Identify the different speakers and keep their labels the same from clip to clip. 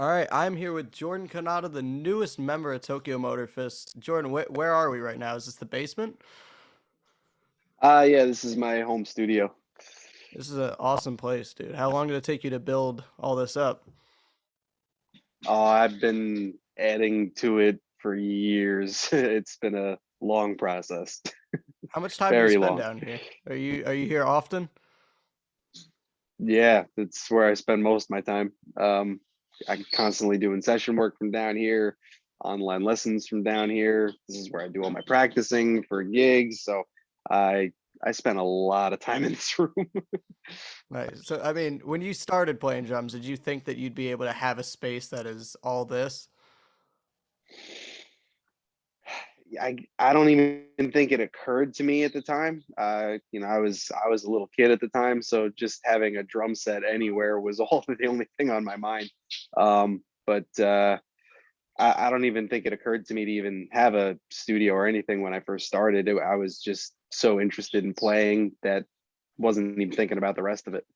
Speaker 1: All right, I'm here with Jordan Cannata, the newest member of Tokyo Motor Fist. Jordan, where are we right now? Is this the basement?
Speaker 2: Yeah, this is my home studio.
Speaker 1: This is an awesome place, dude. How long did it take you to build all this up?
Speaker 2: I've been adding to it for years. It's been a long process,
Speaker 1: How much time do you
Speaker 2: very
Speaker 1: spend
Speaker 2: long.
Speaker 1: down here? Are you here often?
Speaker 2: Yeah, that's where I spend most of my time. I'm constantly doing session work from down here, online lessons from down here. This is where I do all my practicing for gigs. So I I spend a lot of time in this room.
Speaker 1: Nice. So, I mean, when you started playing drums, did you think that you'd be able to have a space that is all this?
Speaker 2: I don't even think it occurred to me at the time. I was a little kid at the time, so just having a drum set anywhere was all the only thing on my mind. But I don't even think it occurred to me to even have a studio or anything when I first started. I was just so interested in playing that wasn't even thinking about the rest of it.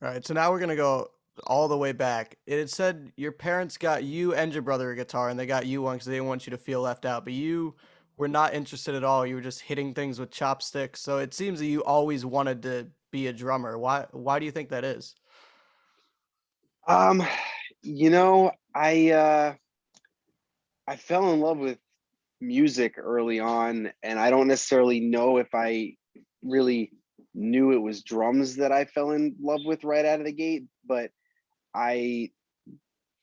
Speaker 1: All right, so now we're gonna go all the way back. It had said your parents got you and your brother a guitar, and they got you one because they didn't want you to feel left out. But you were not interested at all. You were just hitting things with chopsticks. So it seems that you always wanted to be a drummer. Why do you think that is?
Speaker 2: Um, you know, I fell in love with music early on, and I don't necessarily know if I really knew it was drums that I fell in love with right out of the gate, but I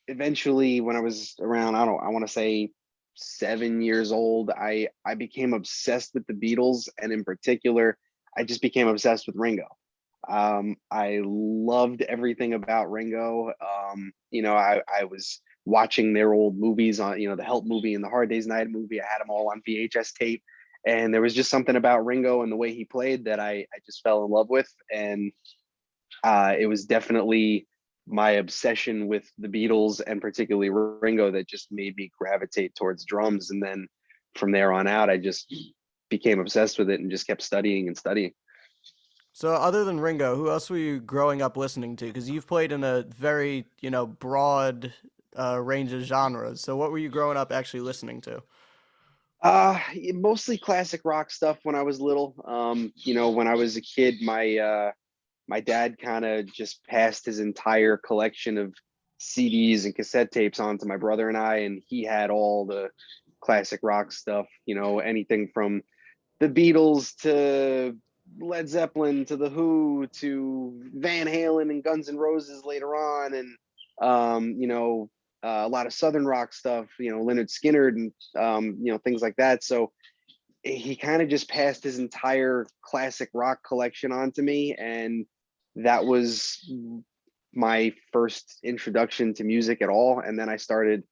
Speaker 2: eventually, when I was around, I want to say 7 years old, I became obsessed with the Beatles, and in particular, I just became obsessed with Ringo. I loved everything about Ringo. I was watching their old movies on, the Help movie and the Hard Day's Night movie. I had them all on VHS tape. And there was just something about Ringo and the way he played that I just fell in love with. And it was definitely my obsession with the Beatles and particularly Ringo that just made me gravitate towards drums. And then from there on out, I just became obsessed with it and just kept studying and studying.
Speaker 1: So other than Ringo, who else were you growing up listening to? Because you've played in a very broad range of genres. So what were you growing up actually listening to?
Speaker 2: Mostly classic rock stuff when I was little. When I was a kid, my dad kind of just passed his entire collection of CDs and cassette tapes on to my brother and I, and he had all the classic rock stuff. Anything from the Beatles to Led Zeppelin to the Who to Van Halen and Guns N' Roses later on, and a lot of Southern rock stuff. Leonard Skinner and things like that. So he kind of just passed his entire classic rock collection on to me, and that was my first introduction to music at all. And then I started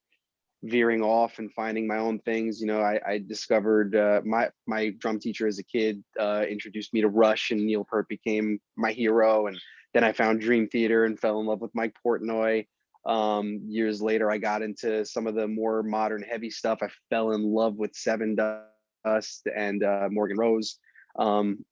Speaker 2: veering off and finding my own things. I discovered my drum teacher as a kid introduced me to Rush, and Neil Peart became my hero. And then I found Dream Theater and fell in love with Mike Portnoy. Years later, I got into some of the more modern heavy stuff. I fell in love with Seven Dust and Morgan Rose.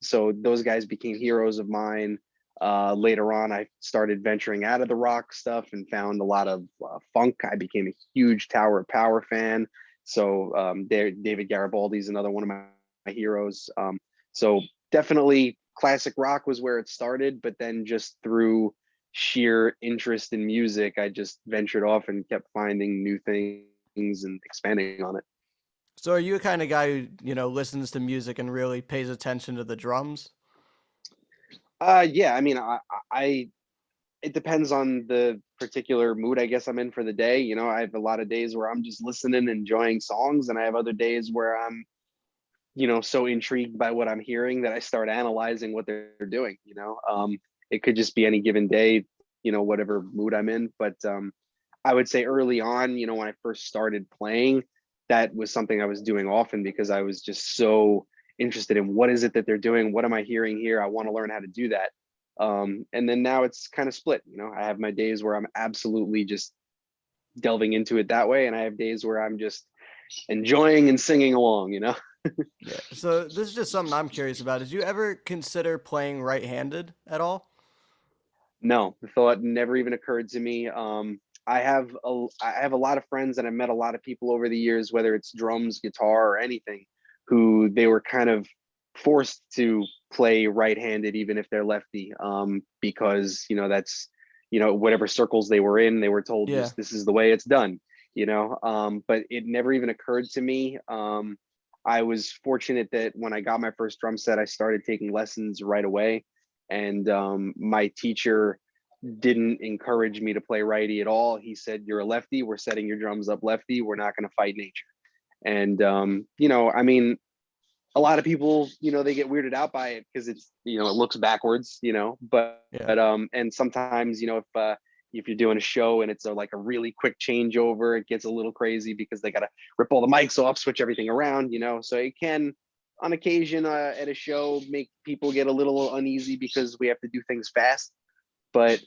Speaker 2: So those guys became heroes of mine. Later on, I started venturing out of the rock stuff and found a lot of funk. I became a huge Tower of Power fan. So David Garibaldi is another one of my heroes. So definitely classic rock was where it started, but then just through sheer interest in music, I just ventured off and kept finding new things and expanding on it.
Speaker 1: So are you a kind of guy who, listens to music and really pays attention to the drums?
Speaker 2: Yeah, I mean, I it depends on the particular mood I guess I'm in for the day. I have a lot of days where I'm just listening, enjoying songs, and I have other days where I'm, so intrigued by what I'm hearing that I start analyzing what they're doing. It could just be any given day, whatever mood I'm in. But I would say early on, when I first started playing, that was something I was doing often because I was just so interested in what is it that they're doing? What am I hearing here? I want to learn how to do that. And then now it's kind of split. I have my days where I'm absolutely just delving into it that way, and I have days where I'm just enjoying and singing along.
Speaker 1: Yeah. So this is just something I'm curious about. Did you ever consider playing right-handed at all?
Speaker 2: No, the thought never even occurred to me. I have a lot of friends, and I've met a lot of people over the years, whether it's drums, guitar, or anything, who they were kind of forced to play right-handed even if they're lefty, because that's whatever circles they were in, they were told
Speaker 1: Yeah.
Speaker 2: just this is the way it's done. But it never even occurred to me. I was fortunate that when I got my first drum set, I started taking lessons right away, and my teacher didn't encourage me to play righty at all. He said, "You're a lefty. We're setting your drums up lefty. We're not going to fight nature." And I mean, a lot of people, they get weirded out by it because it's, it looks backwards,
Speaker 1: Yeah.
Speaker 2: and sometimes, if you're doing a show and it's like a really quick changeover, it gets a little crazy because they got to rip all the mics off, switch everything around, so it can, on occasion, at a show, make people get a little uneasy because we have to do things fast. But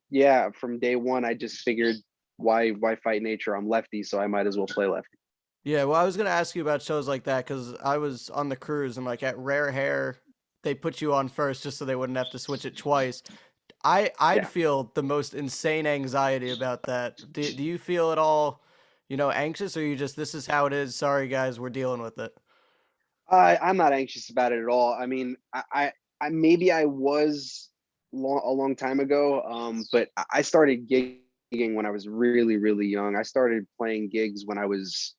Speaker 2: yeah, from day one, I just figured, why fight nature? I'm lefty, so I might as well play lefty.
Speaker 1: Yeah, well, I was gonna ask you about shows like that because I was on the cruise and like at Rare Hair, they put you on first just so they wouldn't have to switch it twice. I'd
Speaker 2: Yeah.
Speaker 1: feel the most insane anxiety about that. Do you feel at all, anxious, or you just this is how it is? Sorry guys, we're dealing with it.
Speaker 2: I'm not anxious about it at all. I mean, I maybe I was a long time ago, but I started gigging when I was really, really young. I started playing gigs when I was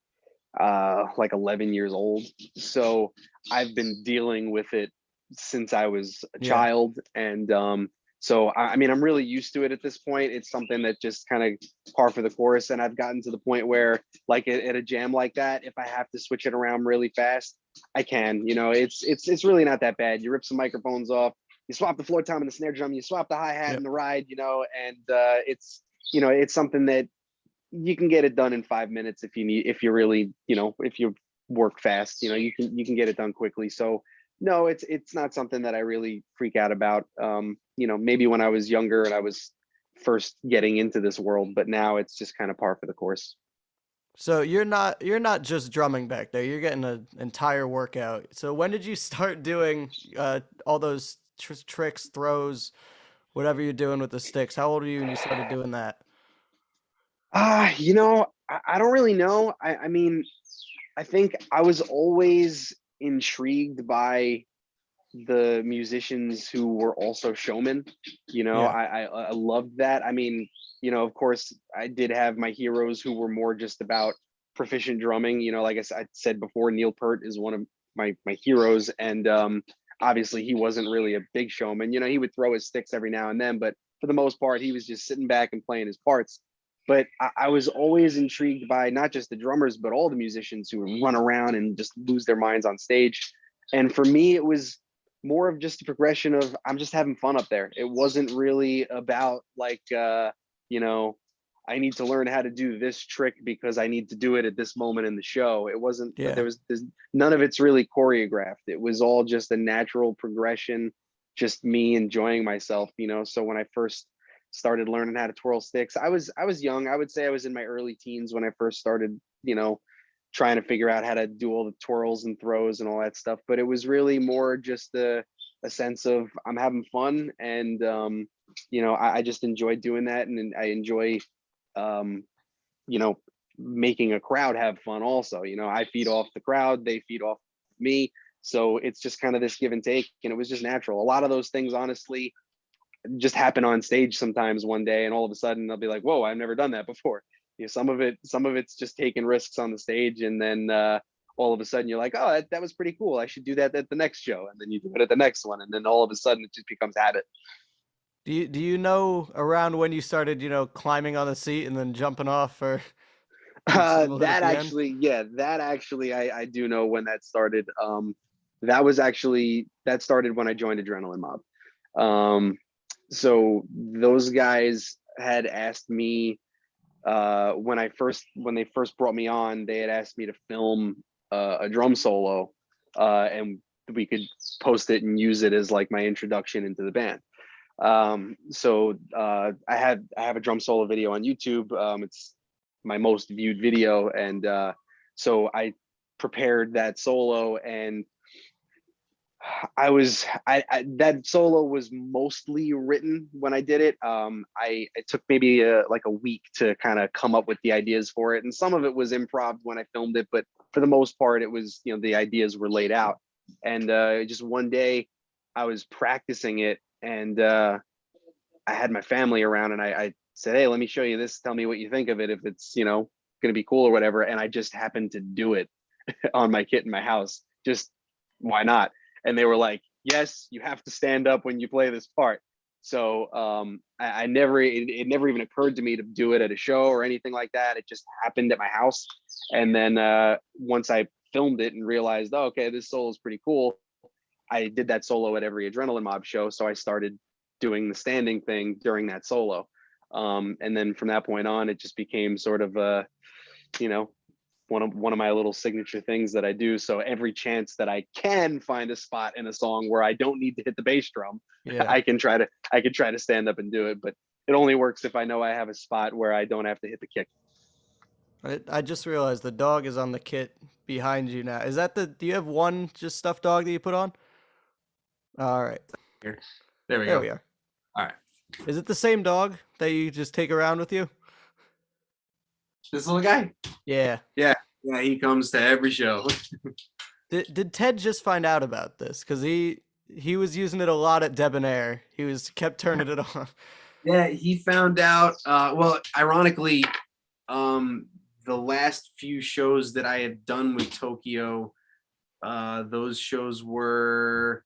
Speaker 2: like 11 years old. So I've been dealing with it since I was a
Speaker 1: Yeah,
Speaker 2: child. And so, I mean, I'm really used to it at this point. It's something that just kind of par for the course. And I've gotten to the point where, like at a jam like that, if I have to switch it around really fast, I can. It's really not that bad. You rip some microphones off, you swap the floor tom and the snare drum, you swap the hi hat
Speaker 1: yeah.
Speaker 2: and the ride, and it's something that you can get it done in 5 minutes if you really, if you work fast, you can get it done quickly. So no, it's not something that I really freak out about. Maybe when I was younger and I was first getting into this world, but now it's just kind of par for the course.
Speaker 1: So you're not just drumming back there. You're getting an entire workout. So when did you start doing all those tricks, throws, whatever you're doing with the sticks? How old were you when you started doing that?
Speaker 2: I don't really know. I mean, I think I was always intrigued by the musicians who were also showmen.
Speaker 1: Yeah,
Speaker 2: I loved that. I mean, of course, I did have my heroes who were more just about proficient drumming. Like I said before, Neil Peart is one of my heroes, and obviously he wasn't really a big showman. He would throw his sticks every now and then, but for the most part, he was just sitting back and playing his parts. But I was always intrigued by not just the drummers, but all the musicians who would run around and just lose their minds on stage. And for me, it was more of just a progression of I'm just having fun up there. It wasn't really about like you know, I need to learn how to do this trick because I need to do it at this moment in the show. It wasn't
Speaker 1: yeah.
Speaker 2: there's none of it's really choreographed. It was all just a natural progression, just me enjoying myself, So when I first started learning how to twirl sticks, I was young. I would say I was in my early teens when I first started, trying to figure out how to do all the twirls and throws and all that stuff. But it was really more just a sense of I'm having fun, and I just enjoy doing that, and I enjoy um, you know making a crowd have fun. Also, I feed off the crowd, they feed off me. So it's just kind of this give and take, and it was just natural. A lot of those things, honestly, just happen on stage sometimes one day, and all of a sudden they'll be like, whoa, I've never done that before. Some of it's just taking risks on the stage, and then all of a sudden you're like, oh, that was pretty cool, I should do that at the next show, and then you do it at the next one, and then all of a sudden it just becomes habit.
Speaker 1: Do you know around when you started, climbing on the seat and then jumping off for being singled at
Speaker 2: That
Speaker 1: the end?
Speaker 2: actually, yeah, that actually, I do know when that started. That started when I joined Adrenaline Mob. um so those guys had asked me, when they first brought me on, they had asked me to film a drum solo, and we could post it and use it as like my introduction into the band. So I have a drum solo video on YouTube. It's my most viewed video, and so I prepared that solo, and I that solo was mostly written when I did it. It took maybe like a week to kind of come up with the ideas for it, and some of it was improv when I filmed it, but for the most part, it was, the ideas were laid out. And just one day, I was practicing it, and I had my family around, and I said, "Hey, let me show you this. Tell me what you think of it. If it's going to be cool or whatever." And I just happened to do it on my kit in my house. Just why not? And they were like, "Yes, you have to stand up when you play this part." So I never, it never even occurred to me to do it at a show or anything like that. It just happened at my house. And then once I filmed it and realized, oh, okay, this solo is pretty cool, I did that solo at every Adrenaline Mob show. So I started doing the standing thing during that solo. And then from that point on, it just became sort of you know, one of my little signature things that I do. So every chance that I can find a spot in a song where I don't need to hit the bass drum,
Speaker 1: Yeah.
Speaker 2: I can try to stand up and do it. But it only works if I know I have a spot where I don't have to hit the kick.
Speaker 1: I just realized the dog is on the kit behind you now. Is that do you have one just stuffed dog that you put on? All right.
Speaker 3: Here. There we
Speaker 1: There
Speaker 3: go.
Speaker 1: we are.
Speaker 3: All right.
Speaker 1: Is it the same dog that you just take around with you?
Speaker 3: This little guy?
Speaker 1: Yeah.
Speaker 3: Yeah. Yeah, he comes to every show.
Speaker 1: Did Ted just find out about this? Because he was using it a lot at Debonair. He was kept turning it on.
Speaker 3: Yeah, he found out. Well, ironically, the last few shows that I had done with Tokyo, those shows were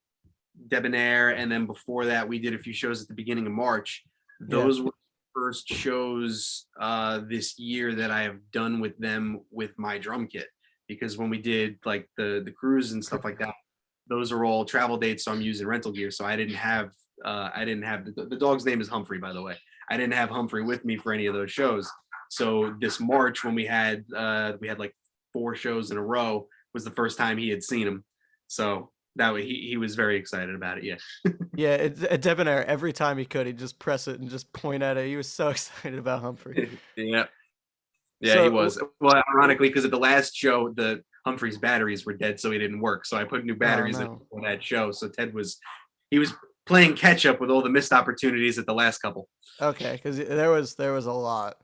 Speaker 3: Debonair, and then before that, we did a few shows at the beginning of March.
Speaker 1: Yeah.
Speaker 3: Those were the first shows this year that I have done with them with my drum kit. Because when we did like the cruise and stuff like that, those are all travel dates, so I'm using rental gear. So I didn't have the dog's name is Humphrey, by the way. I didn't have Humphrey with me for any of those shows. So this March when we had like 4 shows in a row was the first time he had seen him. So that way he was very excited about it. Yeah.
Speaker 1: Yeah, at Debonair, every time he could, he'd just press it and just point at it. He was so excited about Humphrey.
Speaker 3: Yeah. Yeah, he
Speaker 1: So,
Speaker 3: was. Well, ironically, because at the last show, the Humphrey's batteries were dead, so he didn't work. So I put new
Speaker 1: oh
Speaker 3: batteries in
Speaker 1: no.
Speaker 3: for that show. So he was playing catch up with all the missed opportunities at the last couple.
Speaker 1: Okay, because there was a lot.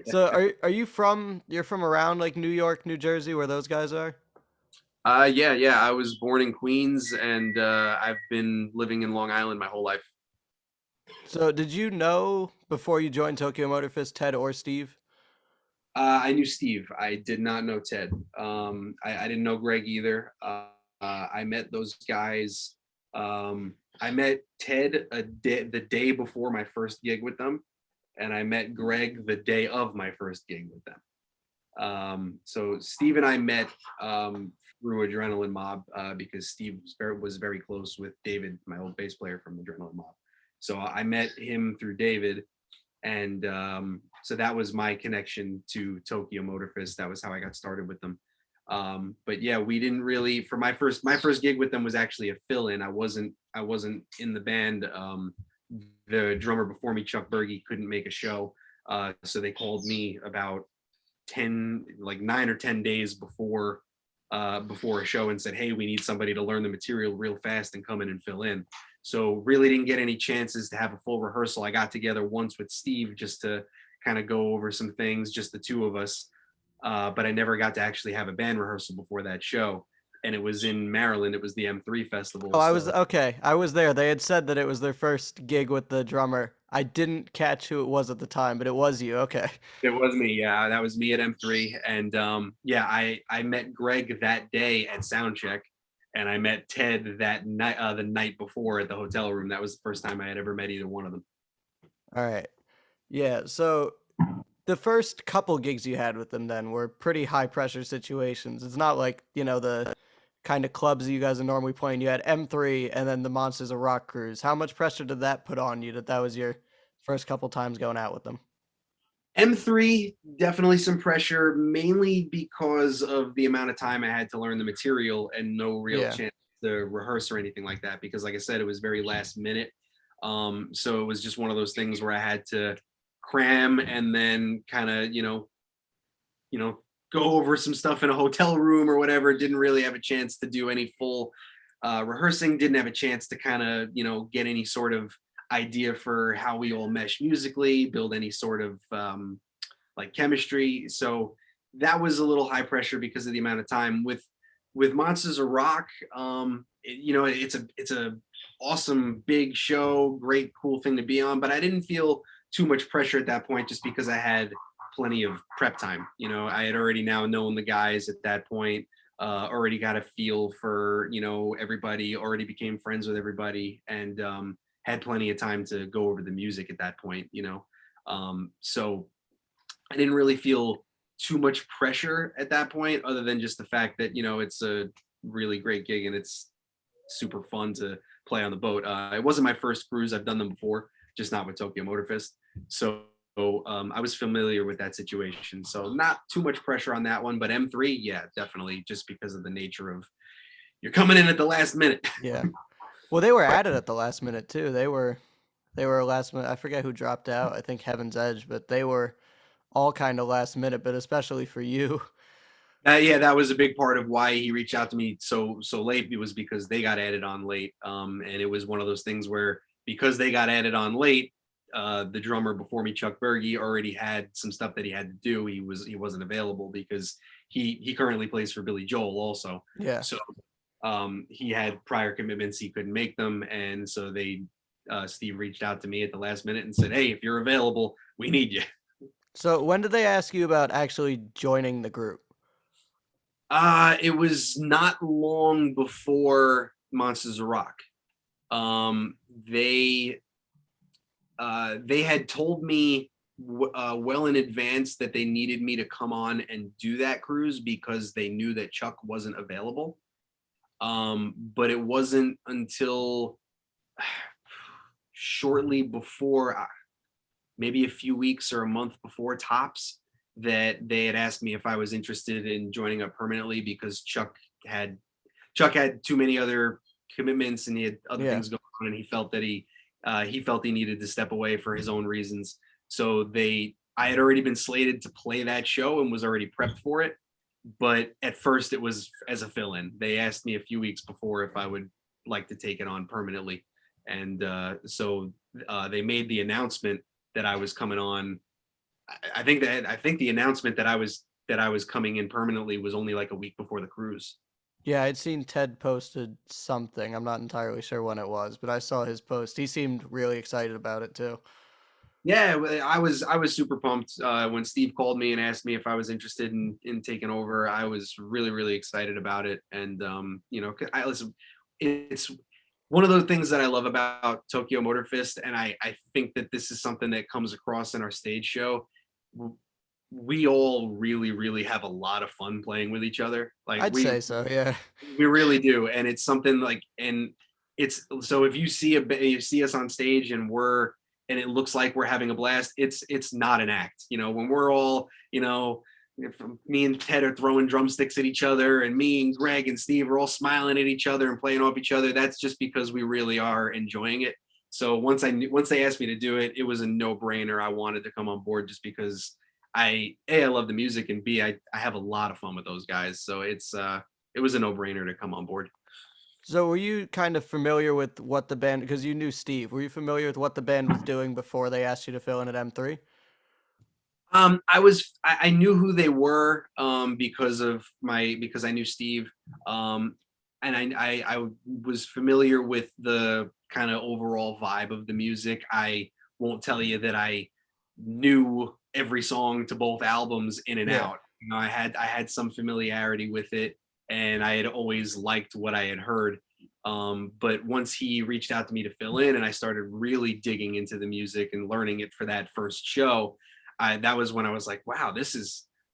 Speaker 1: So you're from around like New York, New Jersey, where those guys are?
Speaker 3: Yeah. I was born in Queens, and I've been living in Long Island my whole life.
Speaker 1: So did you know before you joined Tokyo Motor Fist Ted or Steve?
Speaker 3: I knew Steve. I did not know Ted. I didn't know Greg either. I met those guys. I met Ted the day before my first gig with them, and I met Greg the day of my first gig with them. So Steve and I met through Adrenaline Mob because Steve was very close with David, my old bass player from Adrenaline Mob. So I met him through David, and so that was my connection to Tokyo Motor Fist. That was how I got started with them. But yeah, we didn't really. For my first gig with them was actually a fill-in. I wasn't in the band. The drummer before me, Chuck Berge, couldn't make a show, so they called me about 9 or 10 days before a show and said, hey, we need somebody to learn the material real fast and come in and fill in. So really didn't get any chances to have a full rehearsal. I got together once with Steve just to kind of go over some things, just the two of us. But I never got to actually have a band rehearsal before that show. And it was in Maryland. It was the M3
Speaker 1: Oh,
Speaker 3: festival.
Speaker 1: I was
Speaker 3: So
Speaker 1: okay. I was there. They had said that it was their first gig with the drummer. I didn't catch who it was at the time, but it was you. Okay.
Speaker 3: it was me. Yeah, that was me at M3. And yeah, I met Greg that day at Soundcheck. And I met Ted that night, the night before at the hotel room. That was the first time I had ever met either one of them.
Speaker 1: All right. Yeah. So the first couple gigs you had with them then were pretty high pressure situations. It's not like, the kind of clubs that you guys are normally playing. You had M3 and then the Monsters of Rock cruise. How much pressure did that put on you that was your first couple times going out with them?
Speaker 3: M3, definitely some pressure, mainly because of the amount of time I had to learn the material and no real
Speaker 1: Yeah.
Speaker 3: chance to rehearse or anything like that. Because, like I said, it was very last minute. So it was just one of those things where I had to cram and then kind of, go over some stuff in a hotel room or whatever. Didn't really have a chance to do any full rehearsing, didn't have a chance to kind of, get any sort of idea for how we all mesh musically, build any sort of like chemistry. So that was a little high pressure because of the amount of time with Monsters of Rock. It's a awesome big show, great cool thing to be on, but I didn't feel too much pressure at that point just because I had plenty of prep time. I had already now known the guys at that point, already got a feel for everybody, already became friends with everybody, and had plenty of time to go over the music at that point. So I didn't really feel too much pressure at that point, other than just the fact that it's a really great gig and it's super fun to play on the boat. It wasn't my first cruise; I've done them before, just not with Tokyo Motor Fest. So I was familiar with that situation. So not too much pressure on that one. But M3, yeah, definitely, just because of the nature of you're coming in at the last minute.
Speaker 1: Yeah. Well, they were added at the last minute too. They were last minute. I forget who dropped out. I think Heaven's Edge, but they were all kind of last minute, but especially for you.
Speaker 3: Yeah, that was a big part of why he reached out to me so late. It was because they got added on late, and it was one of those things where because they got added on late, the drummer before me, Chuck Berge, already had some stuff that he had to do. He wasn't available because he currently plays for Billy Joel also.
Speaker 1: Yeah.
Speaker 3: So he had prior commitments, he couldn't make them, and so Steve reached out to me at the last minute and said, "Hey, if you're available, we need you."
Speaker 1: So when did they ask you about actually joining the group?
Speaker 3: It was not long before Monsters of Rock. Um, they they had told me well in advance that they needed me to come on and do that cruise because they knew that Chuck wasn't available. But it wasn't until shortly before, maybe a few weeks or a month before tops, that they had asked me if I was interested in joining up permanently because Chuck had too many other commitments and he had other
Speaker 1: Yeah.
Speaker 3: things going on, and he felt he needed to step away for his own reasons. So I had already been slated to play that show and was already prepped for it. But at first, it was as a fill-in. They asked me a few weeks before if I would like to take it on permanently, and so they made the announcement that I was coming on. I think the announcement that I was coming in permanently was only like a week before the cruise.
Speaker 1: Yeah, I'd seen Ted posted something. I'm not entirely sure when it was, but I saw his post. He seemed really excited about it too.
Speaker 3: Yeah, I was super pumped when Steve called me and asked me if I was interested in taking over. I was really really excited about it, and 'cause I listen. It's one of those things that I love about Tokyo Motor Fist, and I think that this is something that comes across in our stage show. W- We all really really have a lot of fun playing with each other. Like
Speaker 1: I'd say so, yeah.
Speaker 3: we really do, and it's something like, and it's so if you see us on stage and it looks like we're having a blast, it's not an act. When we're all, if me and Ted are throwing drumsticks at each other, and me and Greg and Steve are all smiling at each other and playing off each other, that's just because we really are enjoying it. So once they asked me to do it, it was a no brainer. I wanted to come on board just because I love the music, and B, I have a lot of fun with those guys. So it was a no-brainer to come on board.
Speaker 1: So were you kind of familiar with what the band, because you knew Steve, were you familiar with what the band was doing before they asked you to fill in at M3?
Speaker 3: I knew who they were because I knew Steve, and I was familiar with the kind of overall vibe of the music. I won't tell you that I knew every song to both albums in and
Speaker 1: Yeah.
Speaker 3: out. I had some familiarity with it, and I had always liked what I had heard. But once he reached out to me to fill in, and I started really digging into the music and learning it for that first show, that was when I was like, wow,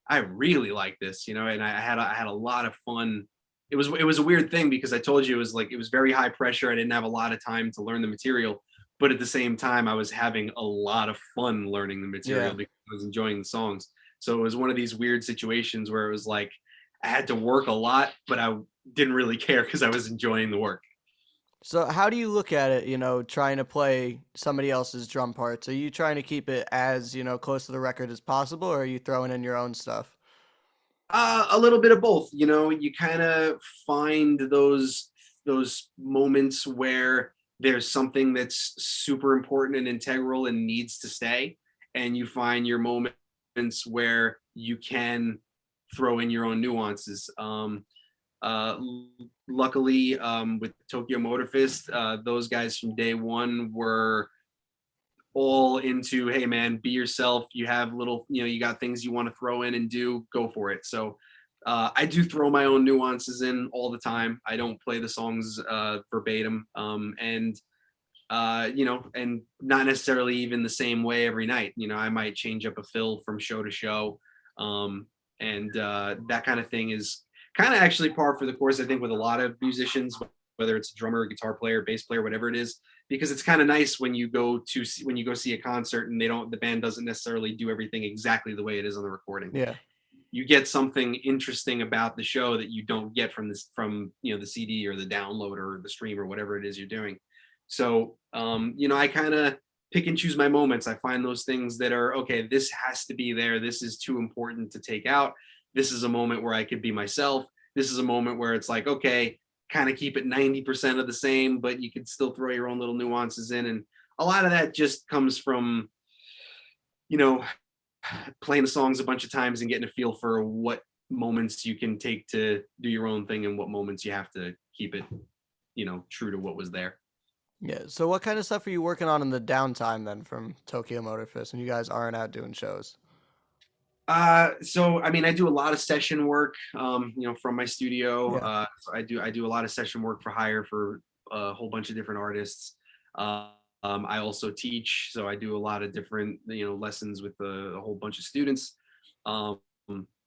Speaker 3: I really like this, and I had a lot of fun. It was a weird thing because I told you it was very high pressure. I didn't have a lot of time to learn the material, but at the same time, I was having a lot of fun learning the material
Speaker 1: Yeah.
Speaker 3: because I was enjoying the songs. So it was one of these weird situations where it was like I had to work a lot, but I didn't really care because I was enjoying the work.
Speaker 1: So how do you look at it, trying to play somebody else's drum parts? Are you trying to keep it as, close to the record as possible, or are you throwing in your own stuff?
Speaker 3: A little bit of both. You kind of find those those moments where there's something that's super important and integral and needs to stay, and you find your moments where you can throw in your own nuances. Luckily, with Tokyo Motor Fist, those guys from day one were all into, hey man, be yourself. You have little, you got things you want to throw in and do, go for it. So I do throw my own nuances in all the time. I don't play the songs verbatim, and not necessarily even the same way every night. I might change up a fill from show to show, and that kind of thing is kind of actually par for the course. I think with a lot of musicians, whether it's a drummer, guitar player, bass player, whatever it is, because it's kind of nice when you go see a concert and the band doesn't necessarily do everything exactly the way it is on the recording.
Speaker 1: Yeah.
Speaker 3: You get something interesting about the show that you don't get from the CD or the download or the stream or whatever it is you're doing. So I kind of pick and choose my moments. I find those things that are okay. This has to be there. This is too important to take out. This is a moment where I could be myself. This is a moment where it's like, okay, kind of keep it 90% of the same, but you could still throw your own little nuances in. And a lot of that just comes from, you know, playing the songs a bunch of times and getting a feel for what moments you can take to do your own thing and what moments you have to keep it, true to what was there.
Speaker 1: Yeah. So what kind of stuff are you working on in the downtime then from Tokyo Motor Fist when you guys aren't out doing shows?
Speaker 3: So I mean, I do a lot of session work, from my studio.
Speaker 1: Yeah.
Speaker 3: So I do a lot of session work for hire for a whole bunch of different artists. I also teach, so I do a lot of different, lessons with a whole bunch of students. Um,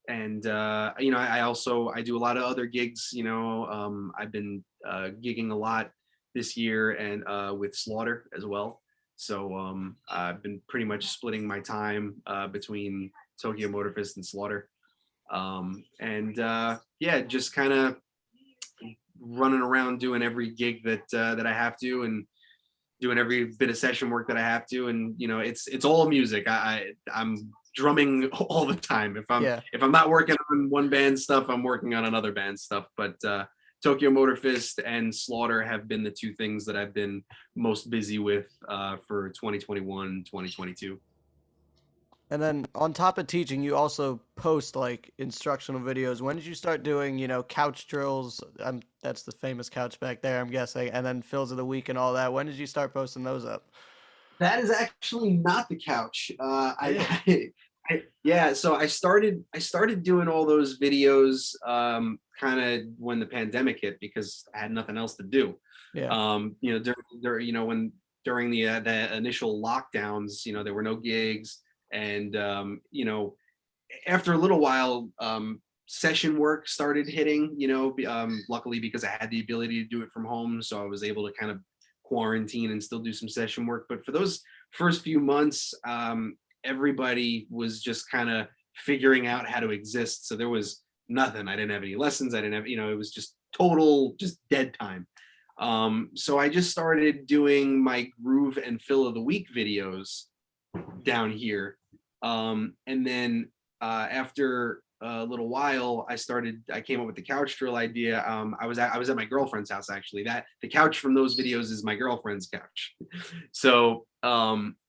Speaker 3: and I do a lot of other gigs. I've been gigging a lot this year and with Slaughter as well. So I've been pretty much splitting my time between Tokyo Motor Fist and Slaughter. And yeah, just kind of running around doing every gig that I have to, and doing every bit of session work that I have to. And it's all music. I'm drumming all the time. If I'm
Speaker 1: Yeah.
Speaker 3: if I'm not working on one band stuff, I'm working on another band stuff. But Tokyo Motor Fist and Slaughter have been the two things that I've been most busy with for 2021, 2022.
Speaker 1: And then on top of teaching, you also post like instructional videos. When did you start doing, couch drills? That's the famous couch back there, I'm guessing, and then fills of the week and all that. When did you start posting those up?
Speaker 3: That is actually not the couch.
Speaker 1: Really?
Speaker 3: Yeah. So I started doing all those videos kind of when the pandemic hit because I had nothing else to do.
Speaker 1: Yeah.
Speaker 3: During the initial lockdowns, there were no gigs, and after a little while, session work started hitting. Luckily because I had the ability to do it from home, so I was able to kind of quarantine and still do some session work. But for those first few months, everybody was just kind of figuring out how to exist. So there was nothing. I didn't have any lessons. I didn't have, it was just total, just dead time. So I just started doing my groove and fill of the week videos down here. And then after a little while, I came up with the couch drill idea. I was at my girlfriend's house actually. That the couch from those videos is my girlfriend's couch. So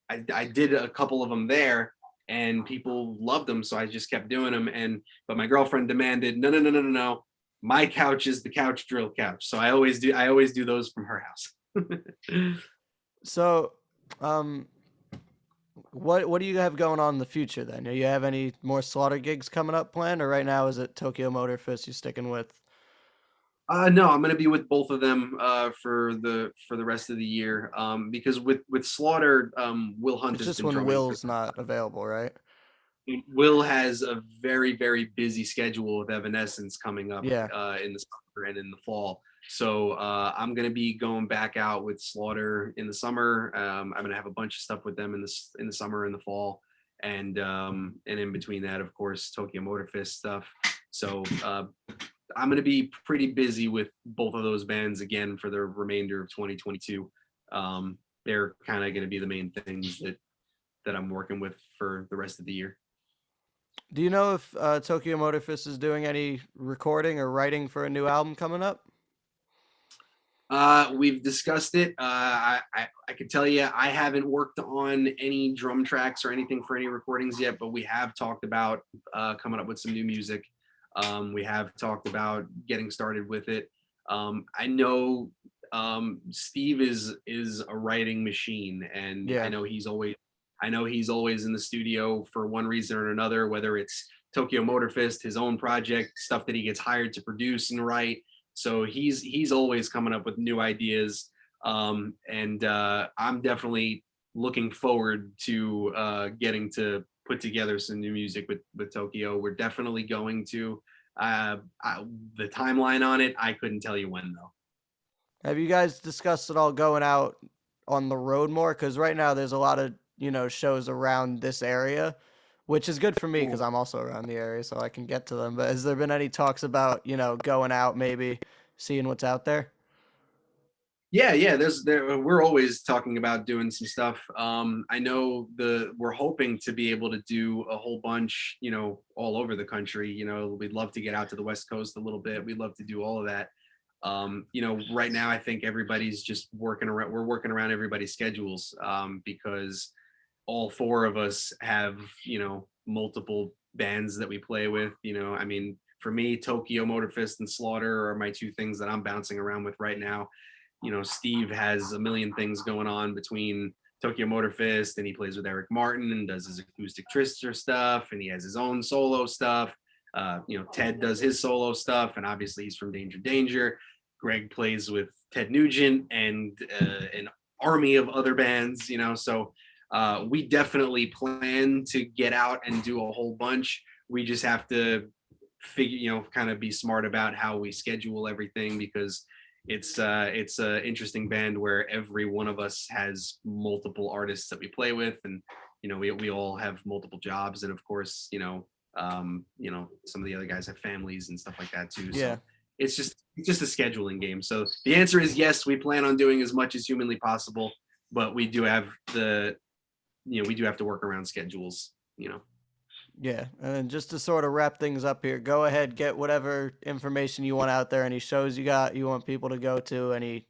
Speaker 3: I did a couple of them there, and people loved them. So I just kept doing them. But my girlfriend demanded, no, no, no, no, no, no. My couch is the couch drill couch. So I always do those from her house.
Speaker 1: So, um, what do you have going on in the future then? Do you have any more Slaughter gigs coming up planned, or right now is it Tokyo Motor Fist you sticking with?
Speaker 3: No, I'm gonna be with both of them for the rest of the year. Because with Slaughter, Will Hunt
Speaker 1: It's
Speaker 3: has
Speaker 1: just
Speaker 3: been
Speaker 1: when
Speaker 3: drumming for.
Speaker 1: Will's not available, right?
Speaker 3: Will has a very, very busy schedule with Evanescence coming up
Speaker 1: Yeah.
Speaker 3: in the summer and in the fall. So I'm gonna be going back out with Slaughter in the summer. I'm gonna have a bunch of stuff with them in the summer and the fall, and in between that, of course, Tokyo Motor Fist stuff. So I'm going to be pretty busy with both of those bands again for the remainder of 2022. They're kind of going to be the main things that I'm working with for the rest of the year.
Speaker 1: Do you know if Tokyo Motor Fist is doing any recording or writing for a new album coming up?
Speaker 3: We've discussed it. I can tell you, I haven't worked on any drum tracks or anything for any recordings yet, but we have talked about coming up with some new music. We have talked about getting started with it. I know Steve is a writing machine, and
Speaker 1: Yeah.
Speaker 3: I know he's always in the studio for one reason or another, whether it's Tokyo Motor Fist, his own project, stuff that he gets hired to produce and write. So he's always coming up with new ideas, and I'm definitely looking forward to getting to put together some new music with Tokyo. We're definitely going to. Uh, I, the timeline on it, I couldn't tell you when though.
Speaker 1: Have you guys discussed at all going out on the road more? Because right now there's a lot of, shows around this area, which is good for me because I'm also around the area, so I can get to them. But has there been any talks about, going out, maybe seeing what's out there?
Speaker 3: Yeah, yeah. We're always talking about doing some stuff. I know we're hoping to be able to do a whole bunch, all over the country. We'd love to get out to the West Coast a little bit. We'd love to do all of that. Right now I think everybody's just working around. We're working around everybody's schedules because all four of us have, multiple bands that we play with. I mean, for me, Tokyo Motor Fist and Slaughter are my two things that I'm bouncing around with right now. Steve has a million things going on between Tokyo Motor Fist, and he plays with Eric Martin and does his acoustic Trister stuff, and he has his own solo stuff. Ted does his solo stuff, and obviously he's from Danger Danger. Greg plays with Ted Nugent and an army of other bands, so we definitely plan to get out and do a whole bunch. We just have to figure, kind of be smart about how we schedule everything because it's a interesting band where every one of us has multiple artists that we play with, and we all have multiple jobs, and of course, some of the other guys have families and stuff like that too.
Speaker 1: Yeah.
Speaker 3: So it's just a scheduling game. So the answer is yes, we plan on doing as much as humanly possible, but we do have to work around schedules.
Speaker 1: Yeah, and then just to sort of wrap things up here, go ahead, get whatever information you want out there, any shows you want people to go to, any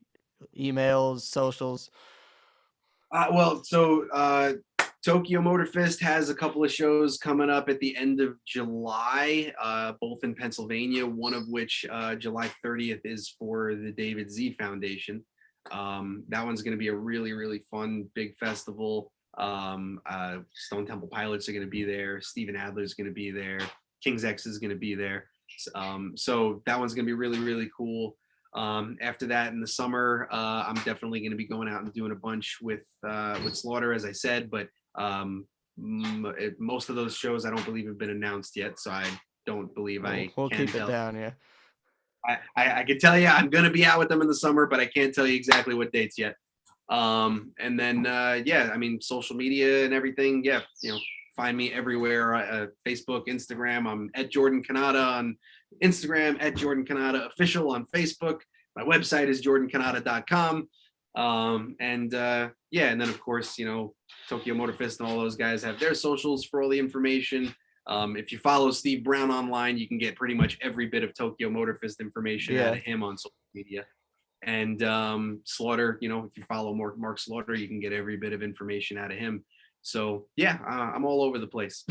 Speaker 1: emails, socials.
Speaker 3: Tokyo Motor Fist has a couple of shows coming up at the end of July, both in Pennsylvania, one of which July 30th is for the David Z Foundation. That one's going to be a really, really fun, big festival. Stone Temple Pilots are going to be there. Steven Adler is going to be there. King's X is going to be there. So that one's going to be really, really cool. After that, in the summer, I'm definitely going to be going out and doing a bunch with Slaughter, as I said. But most of those shows I don't believe have been announced yet, so I don't believe
Speaker 1: We'll,
Speaker 3: I
Speaker 1: we'll
Speaker 3: can
Speaker 1: keep it
Speaker 3: tell.
Speaker 1: down, yeah.
Speaker 3: I can tell you I'm going to be out with them in the summer, but I can't tell you exactly what dates yet. And then yeah, I mean, social media and everything. Yeah, find me everywhere. Facebook, Instagram. I'm at Jordan Cannata on Instagram, at Jordan Cannata official on Facebook. My website is jordancannata.com. And yeah, and then of course, Tokyo Motor Fist and all those guys have their socials for all the information. If you follow Steve Brown online, you can get pretty much every bit of Tokyo Motor Fist information out
Speaker 1: Yeah.
Speaker 3: of him on social media. And Slaughter, if you follow Mark Slaughter, you can get every bit of information out of him. So yeah, I'm all over the place.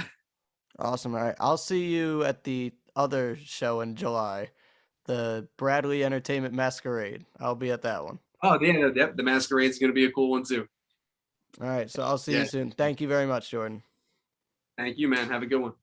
Speaker 1: Awesome. All right. I'll see you at the other show in July, the Bradley Entertainment Masquerade. I'll be at that one.
Speaker 3: Oh yeah, yep. The Masquerade is going to be a cool one too.
Speaker 1: All right. So I'll see you
Speaker 3: Yeah.
Speaker 1: soon. Thank you very much, Jordan.
Speaker 3: Thank you, man. Have a good one.